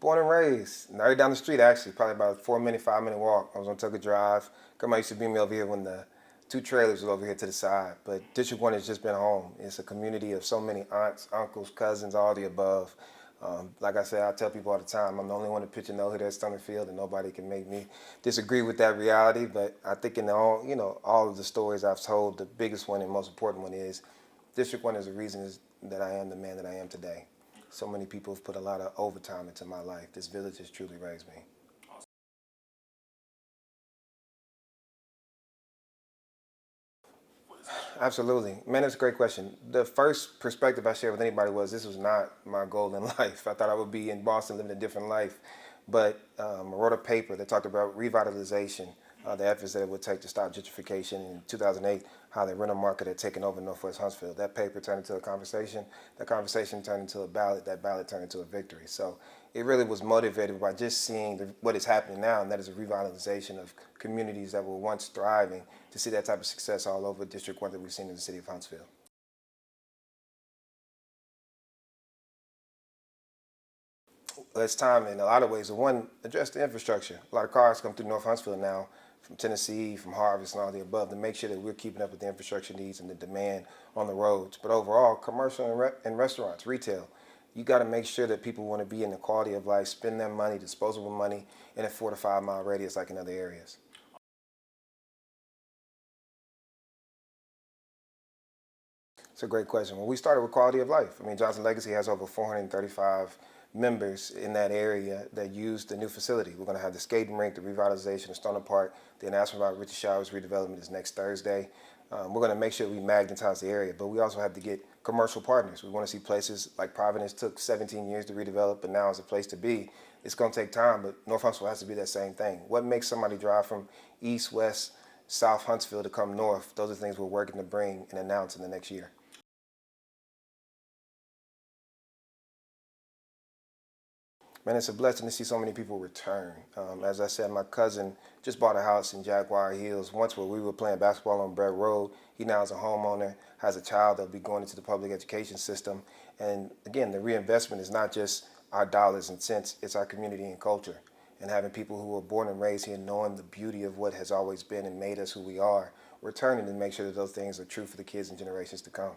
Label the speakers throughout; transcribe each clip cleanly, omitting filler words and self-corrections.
Speaker 1: Born and raised, right down the street actually, probably about a 4-minute, 5-minute walk. I was on Tucker Drive. Grandma used to bring me over here when the two trailers were over here to the side. But District 1 has just been home. It's a community of so many aunts, uncles, cousins, all the above. Like I said, I tell people all the time, I'm the only one to pitch a no-hitter at Summerfield, and nobody can make me disagree with that reality. But I think in all of the stories I've told, the biggest one and most important one is District 1 is the reason that I am the man that I am today. So many people have put a lot of overtime into my life. This village has truly raised me. Absolutely. Man, that's a great question. The first perspective I shared with anybody was this was not my goal in life. I thought I would be in Boston living a different life. But I wrote a paper that talked about revitalization, the efforts that it would take to stop gentrification. In 2008, how the rental market had taken over Northwest Huntsville. That paper turned into a conversation. That conversation turned into a ballot. That ballot turned into a victory. So it really was motivated by just seeing what is happening now, and that is a revitalization of communities that were once thriving, to see that type of success all over District 1 that we've seen in the city of Huntsville. It's time in a lot of ways. One, address the infrastructure. A lot of cars come through North Huntsville now from Tennessee, from Harvest, and all the above, to make sure that we're keeping up with the infrastructure needs and the demand on the roads. But overall, commercial and restaurants, retail, you got to make sure that people want to be in the quality of life, spend their money, disposable money, in a 4 to 5 mile radius like in other areas. It's a great question. When we started with quality of life, I mean, Johnson Legacy has over 435 members in that area that use the new facility. We're going to have the skating rink, the revitalization of Stoner Park. The announcement about Richard Showers redevelopment is next Thursday. We're going to make sure we magnetize the area, but we also have to get commercial partners. We want to see places like Providence took 17 years to redevelop, but now is a place to be. It's going to take time, but North Huntsville has to be that same thing. What makes somebody drive from east, west, south Huntsville to come north? Those are things we're working to bring and announce in the next year. Man, it's a blessing to see so many people return. As I said, my cousin just bought a house in Jaguar Hills, once where we were playing basketball on Brett Road. He now is a homeowner, has a child that'll be going into the public education system. And again, the reinvestment is not just our dollars and cents, it's our community and culture. And having people who were born and raised here knowing the beauty of what has always been and made us who we are, returning to make sure that those things are true for the kids and generations to come.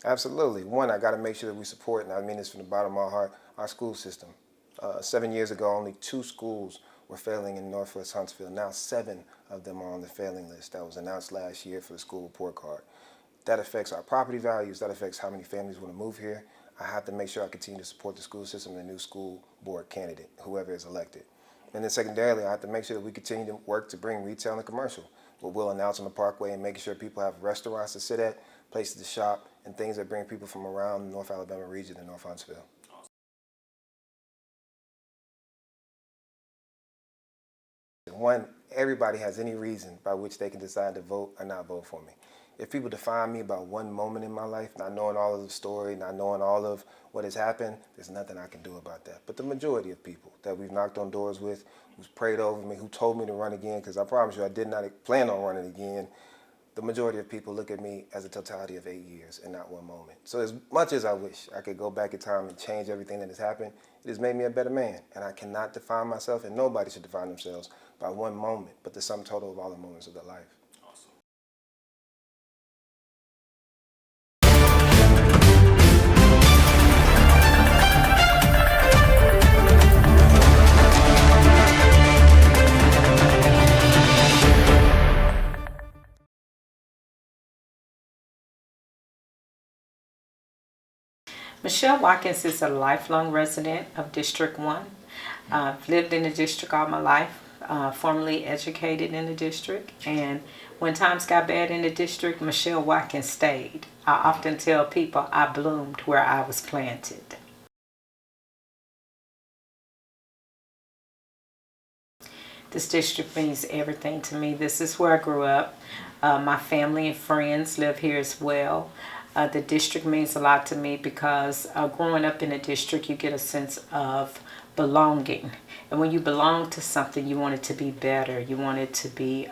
Speaker 1: Absolutely. One, I got to make sure that we support, and I mean this from the bottom of my heart, our school system. 7 years ago, only 2 schools were failing in Northwest Huntsville. Now 7 of them are on the failing list that was announced last year for the school report card. That affects our property values. That affects how many families want to move here. I have to make sure I continue to support the school system and the new school board candidate, whoever is elected. And then secondarily, I have to make sure that we continue to work to bring retail and commercial. What we'll announce on the Parkway and making sure people have restaurants to sit at, places to shop, and things that bring people from around the North Alabama region and North Huntsville. One, everybody has any reason by which they can decide to vote or not vote for me. If people define me by one moment in my life, not knowing all of the story, not knowing all of what has happened, there's nothing I can do about that. But the majority of people that we've knocked on doors with, who's prayed over me, who told me to run again, because I promise you I did not plan on running again, the majority of people look at me as a totality of 8 years and not one moment. So as much as I wish I could go back in time and change everything that has happened, it has made me a better man. And I cannot define myself, and nobody should define themselves by one moment, but the sum total of all the moments of their life.
Speaker 2: Michelle Watkins is a lifelong resident of District 1. I've lived in the district all my life, formerly educated in the district, and when times got bad in the district, Michelle Watkins stayed. I often tell people I bloomed where I was planted. This district means everything to me. This is where I grew up. My family and friends live here as well. The district means a lot to me because growing up in a district, you get a sense of belonging. And when you belong to something, you want it to be better. You want it to be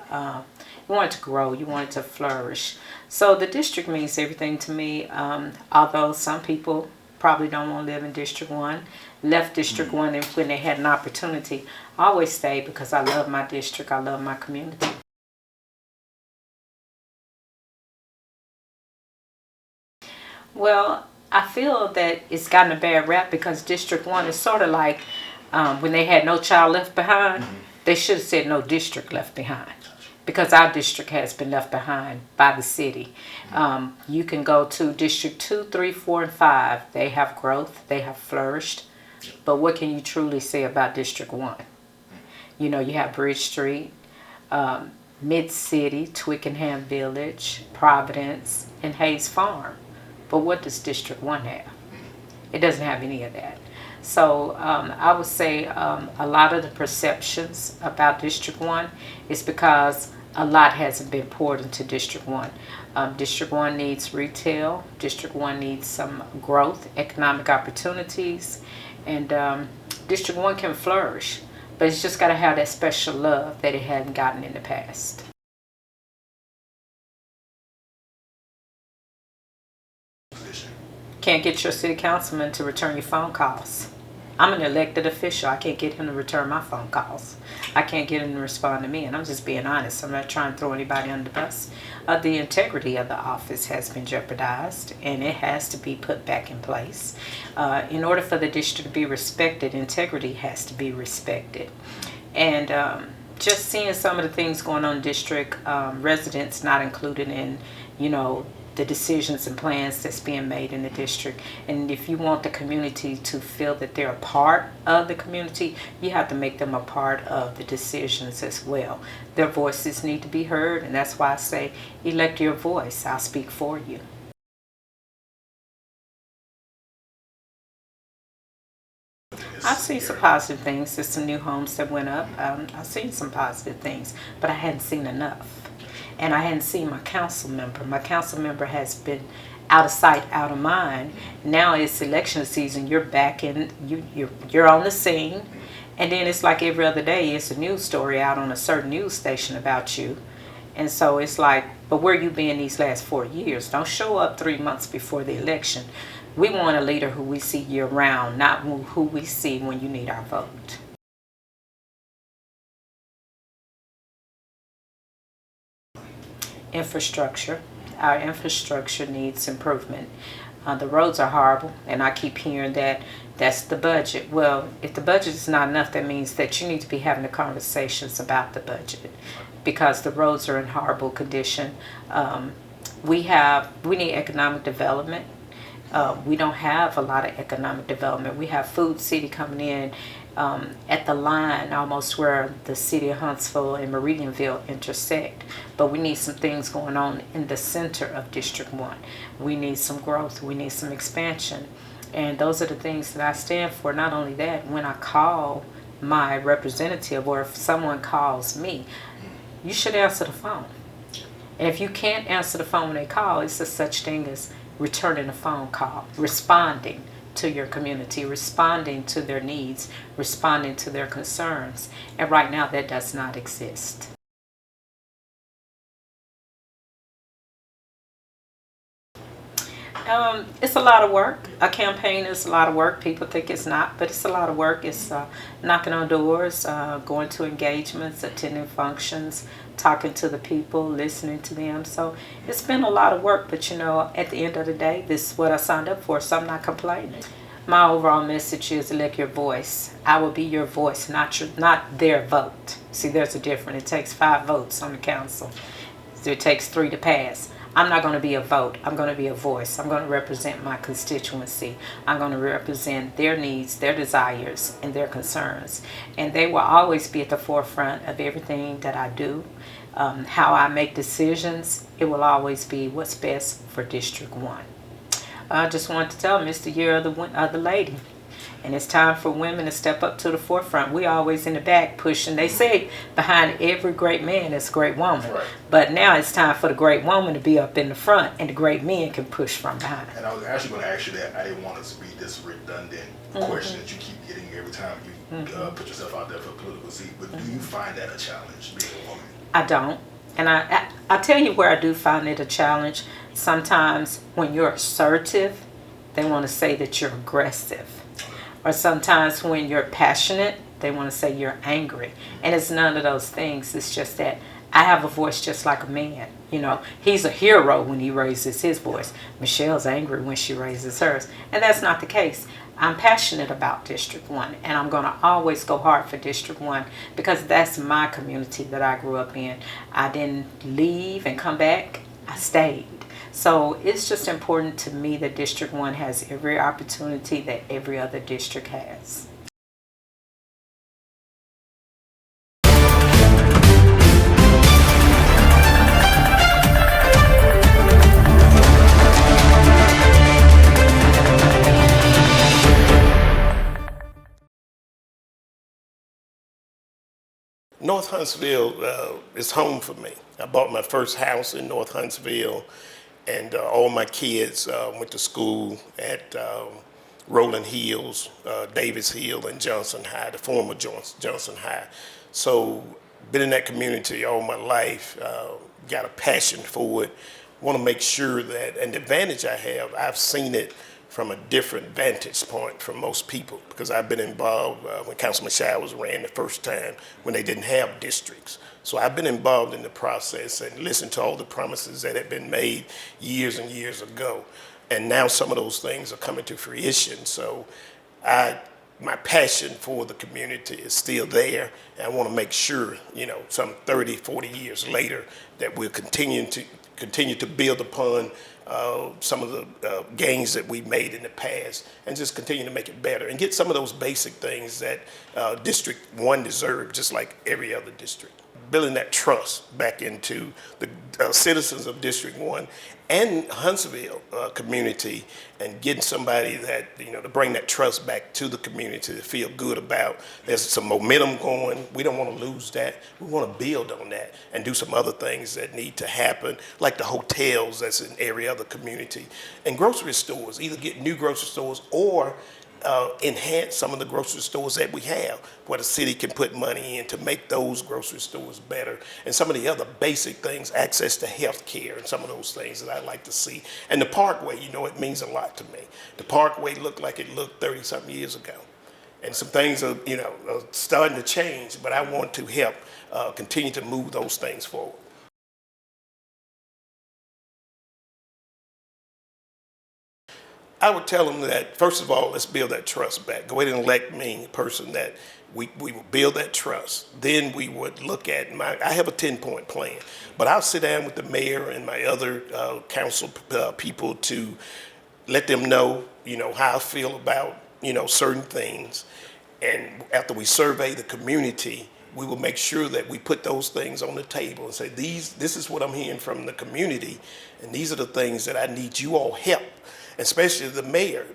Speaker 2: You want it to grow. You want it to flourish. So the district means everything to me. Although some people probably don't want to live in District 1, left District 1 and when they had an opportunity. I always stay because I love my district. I love my community. Well, I feel that it's gotten a bad rap because District 1 is sort of like when they had No Child Left Behind, they should have said No District Left Behind. Because our district has been left behind by the city. You can go to District 2, 3, 4, and 5. They have growth. They have flourished. But what can you truly say about District 1? You know, you have Bridge Street, Mid-City, Twickenham Village, Providence, and Hayes Farm. But what does District 1 have? It doesn't have any of that. So I would say a lot of the perceptions about District 1 is because a lot hasn't been poured into District 1. District 1 needs retail. District 1 needs some growth, economic opportunities, and District 1 can flourish. But it's just got to have that special love that it hadn't gotten in the past. Can't get your city councilman to return your phone calls. I'm an elected official. I can't get him to return my phone calls. I can't get him to respond to me, and I'm just being honest. I'm not trying to throw anybody under the bus. The integrity of the office has been jeopardized, and it has to be put back in place. In order for the district to be respected, integrity has to be respected. And just seeing some of the things going on in district, residents not included in, you know, the decisions and plans that's being made in the district. And if you want the community to feel that they're a part of the community, you have to make them a part of the decisions as well. Their voices need to be heard, and that's why I say elect your voice. I'll speak for you. I've seen some positive things. There's some new homes that went up. I've seen some positive things, but I hadn't seen enough. And I hadn't seen my council member. My council member has been out of sight, out of mind. Now it's election season. You're back in. You're on the scene, and then it's like every other day. It's a news story out on a certain news station about you, and so it's like, but where you been these last 4 years? Don't show up 3 months before the election. We want a leader who we see year round, not who we see when you need our vote. Infrastructure. Our infrastructure needs improvement. The roads are horrible, and I keep hearing that that's the budget. Well, if the budget is not enough, that means that you need to be having the conversations about the budget, because the roads are in horrible condition. We need economic development. We don't have a lot of economic development. We have Food City coming in at the line almost where the city of Huntsville and Meridianville intersect. But we need some things going on in the center of District 1. We need some growth. We need some expansion. And those are the things that I stand for. Not only that, when I call my representative, or if someone calls me, you should answer the phone. And if you can't answer the phone when they call, it's a such thing as returning a phone call, responding to your community, responding to their needs, responding to their concerns. And right now that does not exist. It's a lot of work. A campaign is a lot of work. People think it's not, but it's a lot of work. It's knocking on doors, going to engagements, attending functions, talking to the people, listening to them. So it's been a lot of work, but you know, at the end of the day, this is what I signed up for, so I'm not complaining. My overall message is elect your voice. I will be your voice, not their vote. See, there's a difference. It takes 5 votes on the council. So it takes 3 to pass. I'm not going to be a vote. I'm going to be a voice. I'm going to represent my constituency. I'm going to represent their needs, their desires, and their concerns. And they will always be at the forefront of everything that I do. How I make decisions, it will always be what's best for District 1. I just want to tell them it's the year of the lady. And it's time for women to step up to the forefront. We always in the back pushing. They say behind every great man is a great woman. Right. But now it's time for the great woman to be up in the front, and the great men can push from behind.
Speaker 3: And I was actually going to ask you that. I didn't want it to be this redundant question that you keep getting every time you put yourself out there for a political seat. But do you find that a challenge, being a woman?
Speaker 2: I don't. And I'll tell you where I do find it a challenge. Sometimes when you're assertive, they want to say that you're aggressive. Or sometimes when you're passionate, they want to say you're angry. And it's none of those things. It's just that I have a voice just like a man. You know, he's a hero when he raises his voice. Michelle's angry when she raises hers. And that's not the case. I'm passionate about District 1, and I'm going to always go hard for District 1 because that's my community that I grew up in. I didn't leave and come back. I stayed. So it's just important to me that District 1 has every opportunity that every other district has.
Speaker 4: North Huntsville is home for me. I bought my first house in North Huntsville, and all my kids went to school at Rolling Hills, Davis Hill, and Johnson High, the former Johnson High. So, been in that community all my life, got a passion for it, want to make sure that, and the advantage I have, I've seen it from a different vantage point from most people because I've been involved when Councilman Showers ran the first time when they didn't have districts. So I've been involved in the process and listened to all the promises that had been made years and years ago. And now some of those things are coming to fruition. So my passion for the community is still there. And I want to make sure, you know, some 30, 40 years later that we're continuing to build upon some of the gains that we made in the past and just continue to make it better and get some of those basic things that District 1 deserved, just like every other district. Building that trust back into the citizens of District 1 and Huntsville community and getting somebody that, you know, to bring that trust back to the community to feel good about. There's some momentum going. We don't want to lose that. We want to build on that and do some other things that need to happen, like the hotels that's in every other community. And grocery stores, either get new grocery stores or enhance some of the grocery stores that we have where the city can put money in to make those grocery stores better. And some of the other basic things, access to health care and some of those things that I'd like to see. And the Parkway, you know, it means a lot to me. The Parkway looked like it looked 30-something years ago. And some things are, you know, are starting to change, but I want to help continue to move those things forward. I would tell them that, first of all, let's build that trust back. Go ahead and elect me, a person that we will build that trust. Then we would look at I have a 10-point plan, but I'll sit down with the mayor and my other council people to let them know, you know, how I feel about, you know, certain things. And after we survey the community, we will make sure that we put those things on the table and say, this is what I'm hearing from the community, and these are the things that I need you all help, especially the mayor,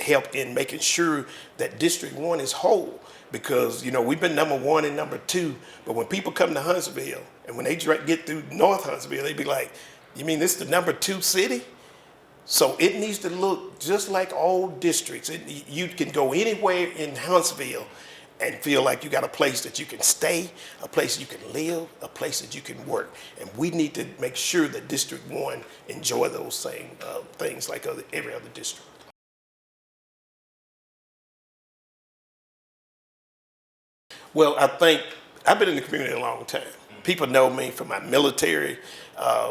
Speaker 4: help in making sure that District 1 is whole. Because, you know, we've been number 1 and number 2, but when people come to Huntsville and when they get through North Huntsville, they be like, you mean this is the number 2 city? So it needs to look just like all districts. You can go anywhere in Huntsville and feel like you got a place that you can stay, a place you can live, a place that you can work. And we need to make sure that District 1 enjoy those same things like every other district. Well, I think I've been in the community a long time. People know me from my military,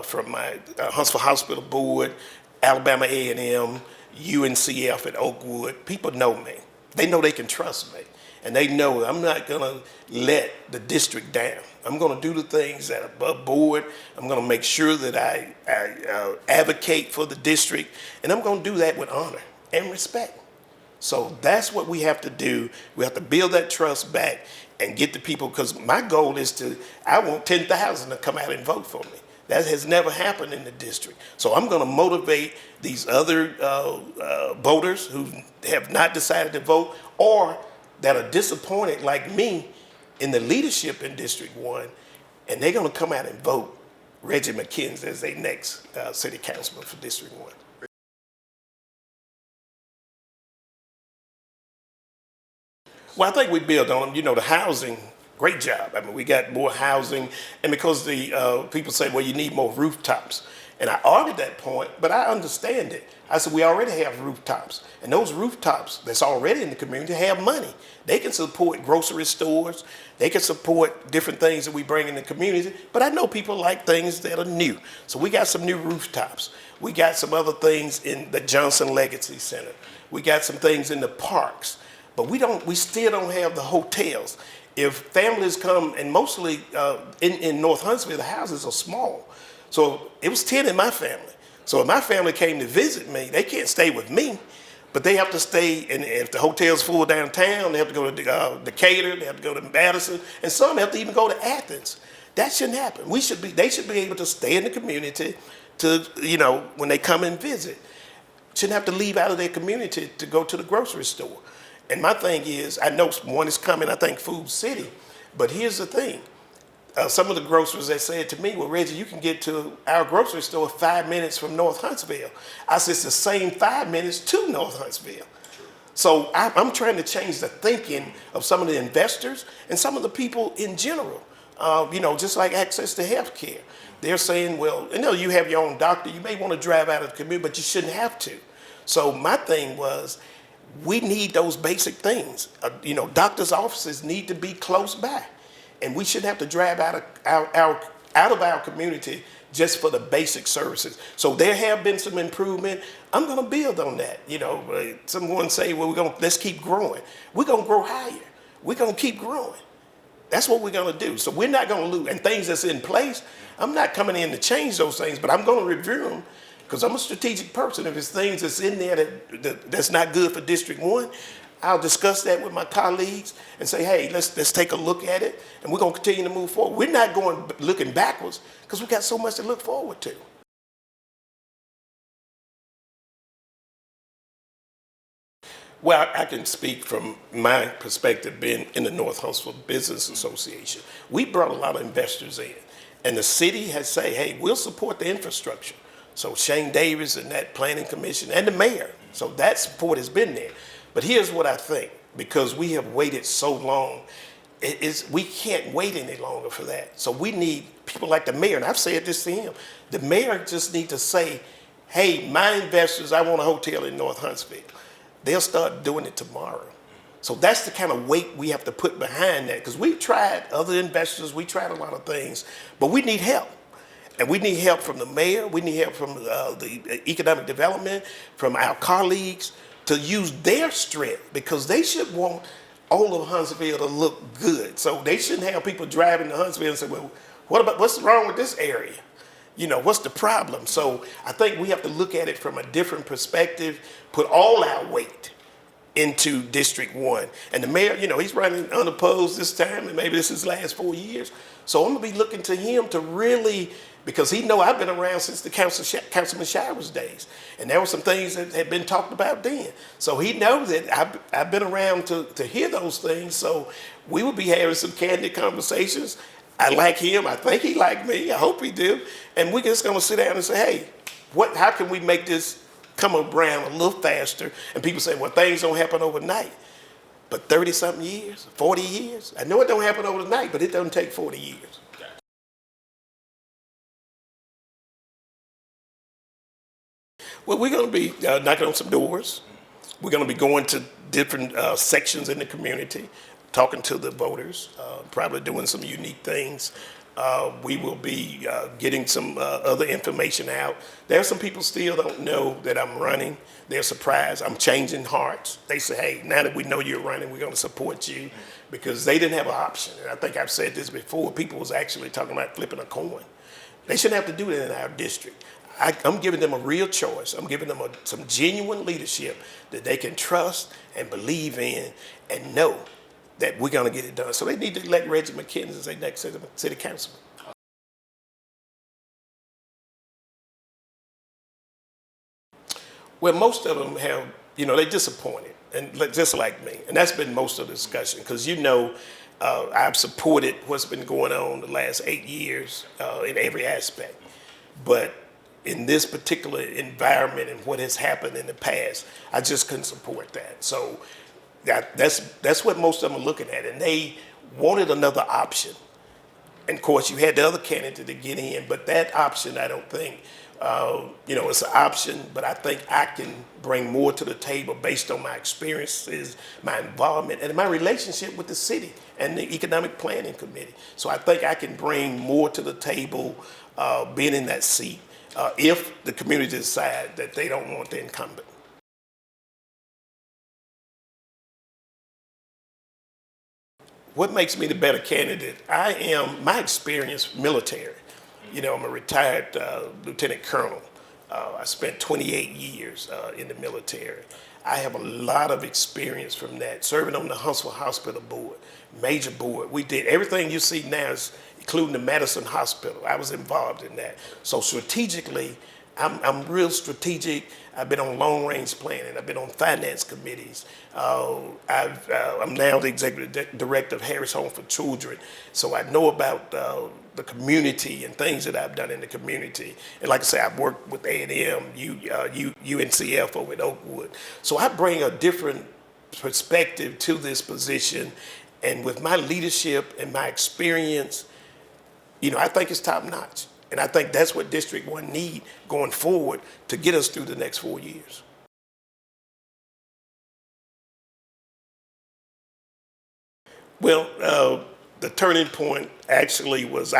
Speaker 4: from my Huntsville Hospital Board, Alabama A&M, UNCF at Oakwood. People know me. They know they can trust me. And they know I'm not going to let the district down. I'm going to do the things that are above board. I'm going to make sure that I advocate for the district. And I'm going to do that with honor and respect. So that's what we have to do. We have to build that trust back and get the people, because my goal is I want 10,000 to come out and vote for me. That has never happened in the district. So I'm going to motivate these other voters who have not decided to vote or that are disappointed like me in the leadership in District 1, and they're going to come out and vote Reggie McKenzie as their next city councilman for District 1. Well, I think we build on them. You know, the housing Great job. I mean, we got more housing, and because the people say, well, you need more rooftops. And I argued that point, but I understand it. I said, we already have rooftops, and those rooftops that's already in the community have money. They can support grocery stores. They can support different things that we bring in the community, but I know people like things that are new. So we got some new rooftops. We got some other things in the Johnson Legacy Center. We got some things in the parks, but we still don't have the hotels. If families come, and mostly in North Huntsville, the houses are small. So it was 10 in my family. So if my family came to visit me, they can't stay with me, but they have to stay, and if the hotel's full downtown, they have to go to Decatur, they have to go to Madison, and some have to even go to Athens. That shouldn't happen. They should be able to stay in the community to, when they come and visit. Shouldn't have to leave out of their community to go to the grocery store. And my thing is, I know one is coming, I think Food City, but here's the thing. Some of the grocers that said to me, well, Reggie, you can get to our grocery store 5 minutes from North Huntsville. I said, it's the same 5 minutes to North Huntsville. So I'm trying to change the thinking of some of the investors and some of the people in general, just like access to health care. They're saying, well, you have your own doctor. You may want to drive out of the community, but you shouldn't have to. So my thing was, we need those basic things. Doctors' offices need to be close by. And we shouldn't have to drive out of our community just for the basic services. So there have been some improvement. I'm going to build on that. Someone say, well, let's keep growing. We're going to grow higher. We're going to keep growing. That's what we're going to do. So we're not going to lose. And things that's in place, I'm not coming in to change those things, but I'm going to review them because I'm a strategic person. If there's things that's in there that's not good for District 1, I'll discuss that with my colleagues and say, hey, let's take a look at it, and we're going to continue to move forward. We're not looking backwards because we got so much to look forward to. Well, I can speak from my perspective being in the North Huntsville Business Association. We brought a lot of investors in, and the city has said, hey, we'll support the infrastructure. So Shane Davis and that planning commission and the mayor, so that support has been there. But here's what I think, because we have waited so long, we can't wait any longer for that. So we need people like the mayor, and I've said this to him, the mayor just needs to say, hey, my investors, I want a hotel in North Huntsville. They'll start doing it tomorrow. So that's the kind of weight we have to put behind that, because we've tried other investors, we tried a lot of things, but we need help. And we need help from the mayor, we need help from the economic development, from our colleagues, to use their strength, because they should want all of Huntsville to look good. So they shouldn't have people driving to Huntsville and say, well, what's wrong with this area? What's the problem? So I think we have to look at it from a different perspective, put all our weight into District 1. And the mayor, he's running unopposed this time, and maybe this is his last 4 years. So I'm gonna be looking to him to really, because he know I've been around since the Councilman Showers days. And there were some things that had been talked about then. So he knows that I've been around to hear those things. So we will be having some candid conversations. I like him, I think he like me, I hope he do. And we're just gonna sit down and say, hey, how can we make this come around a little faster? And people say, well, things don't happen overnight. But 30-something years, 40 years, I know it don't happen overnight, but it doesn't take 40 years. Well, we're going to be knocking on some doors. We're going to be going to different sections in the community, talking to the voters, probably doing some unique things. We will be getting some other information out. There are some people still don't know that I'm running. They're surprised. I'm changing hearts. They say, hey, now that we know you're running, we're going to support you, because they didn't have an option. And I think I've said this before. People was actually talking about flipping a coin. They shouldn't have to do that in our district. I'm giving them a real choice. I'm giving them some genuine leadership that they can trust and believe in and know that we're going to get it done. So they need to elect Reggie McKinnon as their next city councilman. Well, most of them have, they're disappointed, and just like me. And that's been most of the discussion, because I've supported what's been going on the last 8 years in every aspect. But in this particular environment and what has happened in the past, I just couldn't support that. So that's what most of them are looking at, and they wanted another option. And of course, you had the other candidate to get in, but that option, I don't think, it's an option, but I think I can bring more to the table based on my experiences, my involvement, and my relationship with the city and the Economic Planning Committee. So I think I can bring more to the table being in that seat if the community decide that they don't want the incumbent. What makes me the better candidate? My experience military. I'm a retired lieutenant colonel. I spent 28 years in the military. I have a lot of experience from that, serving on the Huntsville Hospital Board, major board. We did everything you see now, including the Madison Hospital. I was involved in that. So strategically, I'm real strategic. I've been on long range planning. I've been on finance committees. I'm now the executive director of Harris Home for Children. So I know about the community and things that I've done in the community. And like I say, I've worked with A&M, UNCF over at Oakwood. So I bring a different perspective to this position. And with my leadership and my experience, I think it's top notch. And I think that's what District 1 need going forward to get us through the next 4 years. Well, the turning point actually was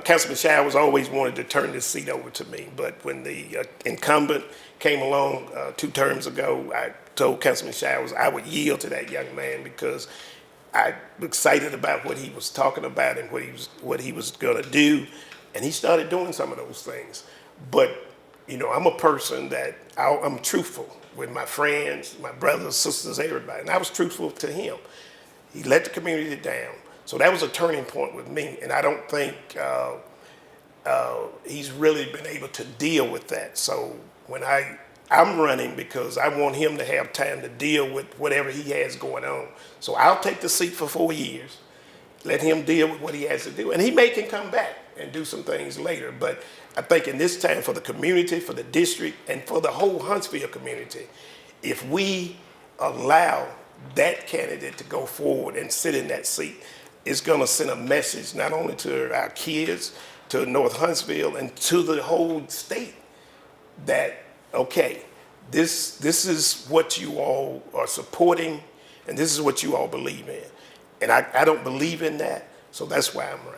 Speaker 4: Councilman Showers always wanted to turn this seat over to me, but when the incumbent came along 2 terms ago, I told Councilman Showers I would yield to that young man because I'm excited about what he was talking about and what he was going to do. And he started doing some of those things. But, I'm a person that I'm truthful with my friends, my brothers, sisters, everybody. And I was truthful to him. He let the community down. So that was a turning point with me. And I don't think he's really been able to deal with that. So when I'm running because I want him to have time to deal with whatever he has going on. So I'll take the seat for 4 years, let him deal with what he has to do. And he can come back and do some things later. But I think in this time for the community, for the district, and for the whole Huntsville community, if we allow that candidate to go forward and sit in that seat, it's going to send a message not only to our kids, to North Huntsville, and to the whole state that, okay, this is what you all are supporting, and this is what you all believe in. And I don't believe in that, so that's why I'm running.